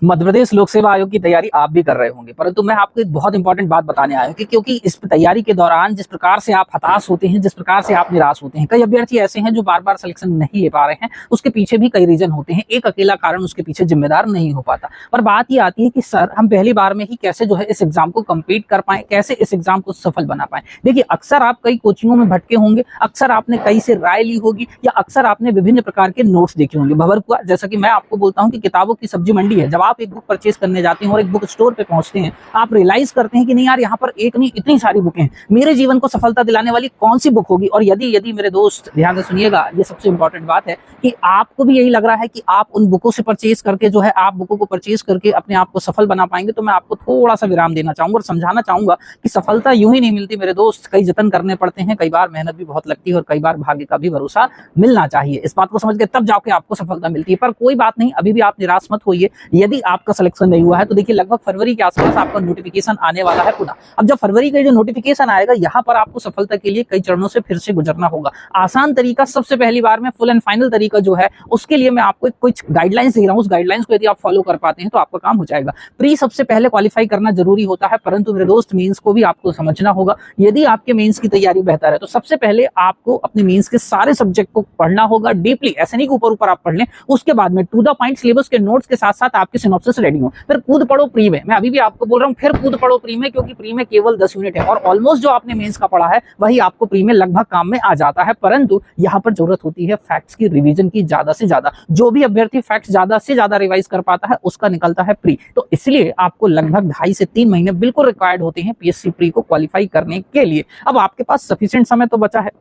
मध्य प्रदेश लोक सेवा आयोग की तैयारी आप भी कर रहे होंगे, परंतु मैं आपको एक बहुत इंपॉर्टेंट बात बताने आया हूं कि क्योंकि इस तैयारी के दौरान जिस प्रकार से आप हताश होते हैं, जिस प्रकार से आप निराश होते हैं, कई अभ्यर्थी ऐसे हैं जो बार बार सिलेक्शन नहीं ले पा रहे हैं। उसके पीछे भी कई रीजन होते हैं, एक अकेला कारण उसके पीछे जिम्मेदार नहीं हो पाता। पर बात ये आती है कि सर हम पहली बार में ही कैसे जो है इस एग्जाम को कंप्लीट कर पाए, कैसे इस एग्जाम को सफल बना पाए। देखिए, अक्सर आप कई कोचिंगों में भटके होंगे, अक्सर आपने कई से राय ली होगी, या अक्सर आपने विभिन्न प्रकार के नोट्स देखे होंगे। भंवरकुआ, जैसा कि मैं आपको बोलता हूं कि किताबों की सब्जी मंडी है। जब आप एक बुक परचेज करने जाते हैं और एक बुक स्टोर पे पहुंचते हैं, आप रियलाइज करते हैं कि नहीं यार, यहाँ पर एक नहीं इतनी सारी बुकें हैं, मेरे जीवन को सफलता दिलाने वाली कौन सी बुक होगी। और यदि मेरे दोस्त ध्यान से सुनिएगा, ये सबसे इंपॉर्टेंट बात है कि आपको भी यही लग रहा है कि आप उन बुकों से परचेज करके जो है आप बुकों को परचेज करके अपने आप को सफल बना पाएंगे, तो मैं आपको थोड़ा सा विराम देना चाहूंगा और समझाना चाहूंगा कि सफलता यूं ही नहीं मिलती मेरे दोस्त। कई जतन करने पड़ते हैं, कई बार मेहनत भी बहुत लगती है और कई बार भाग्य का भी भरोसा मिलना चाहिए। इस बात को समझ के तब जाके आपको सफलता मिलती है। पर कोई बात नहीं, अभी भी आप निराश मत होइए। यदि आपका सिलेक्शन नहीं हुआ है तो देखिए, लगभग फरवरी के आसपास आपका नोटिफिकेशन आने वाला है पुनः। अब जब फरवरी का जो नोटिफिकेशन आएगा, यहाँ पर आपको सफलता के लिए कई चरणों से फिर से गुजरना होगा। आसान तरीका, सबसे पहली बार में फुल एंड फाइनल तरीका जो है, उसके लिए मैं आपको कुछ गाइडलाइंस दे रहा हूँ। उस गाइडलाइंस को यदि आप फॉलो कर पाते हैं तो आपका काम हो जाएगा। प्री सबसे पहले क्वालिफाई करना जरूरी होता है, परंतु मेरे दोस्त मेंस को भी आपको समझना होगा। यदि आपके मेंस की तैयारी बेहतर है तो सबसे पहले आपको अपने मेंस के सारे सब्जेक्ट को पढ़ना होगा डीपली। ऐसे नहीं कि ऊपर ऊपर आप पढ़ लें, उसके बाद में टू द पॉइंट सिलेबस के नोट्स के साथ साथ आपके सिनॉप्सिस रेडी हो। फिर कूद पढ़ो प्री में। मैं अभी भी आपको बोल रहा हूँ, फिर कूद पढ़ो प्री में, क्योंकि प्री में केवल 10 यूनिट है और ऑलमोस्ट जो आपने मेंस का पढ़ा है वही आपको प्री में लगभग काम में आ जाता है। परंतु यहाँ पर जरूरत होती है फैक्ट्स की रिवीजन की ज्यादा से ज्यादा। जो भी अभ्यर्थी फैक्ट्स ज्यादा से ज्यादा रिवाइज कर पाता है उसका निकलता है प्री। तो इसलिए आपको लगभग 2.5 से 3 महीने बिल्कुल रिक्वायर्ड होते हैं पीएससी प्री को क्वालिफाई करने के लिए। अब आपके पास सफिशिएंट समय तो बचा है।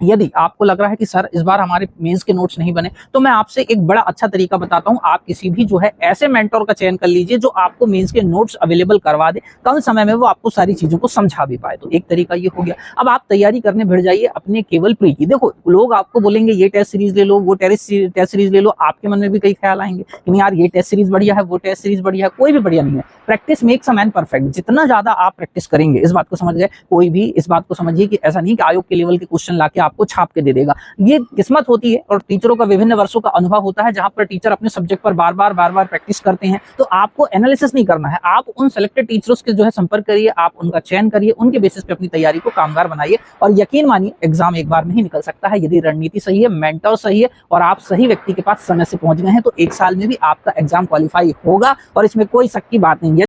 यदि आपको लग रहा है कि सर इस बार हमारे मेंस के नोट्स नहीं बने, तो मैं आपसे एक बड़ा अच्छा तरीका बताता हूं। आप किसी भी जो है ऐसे मेंटोर का चयन कर लीजिए जो आपको मेंस के नोट्स अवेलेबल करवा दे, कम समय में वो आपको सारी चीजों को समझा भी पाए। तो एक तरीका ये हो गया। अब आप तैयारी करने भिड़ जाइए अपने केवल प्री की। देखो, लोग आपको बोलेंगे ये टेस्ट सीरीज ले लो, वो टेस्ट सीरीज ले लो। आपके मन में भी कई ख्याल आएंगे कि यार ये टेस्ट सीरीज बढ़िया है, वो टेस्ट सीरीज बढ़िया है। कोई भी बढ़िया नहीं है। Practice makes a man perfect. जितना ज्यादा आप प्रैक्टिस करेंगे, इस बात को समझ गए। कोई भी इस बात को समझिए कि ऐसा नहीं कि आयोग के लेवल के क्वेश्चन लाके आपको छाप के दे देगा। ये किस्मत होती है और टीचरों का विभिन्न वर्षों का अनुभव होता है, जहां पर टीचर अपने सब्जेक्ट पर बार बार प्रैक्टिस करते हैं। तो आपको एनालिसिस नहीं करना है, आप उन सेलेक्टेड टीचर्स के जो है संपर्क करिए, आप उनका चयन करिए, उनके बेसिस पे अपनी तैयारी को कामगार बनाइए और यकीन मानिए एग्जाम एक बार में ही निकल सकता है। यदि रणनीति सही है, मेंटर सही है और आप सही व्यक्ति के पास समय से पहुंच गए हैं, तो 1 साल में भी आपका एग्जाम क्वालिफाई होगा और इसमें कोई शक की बात नहीं है।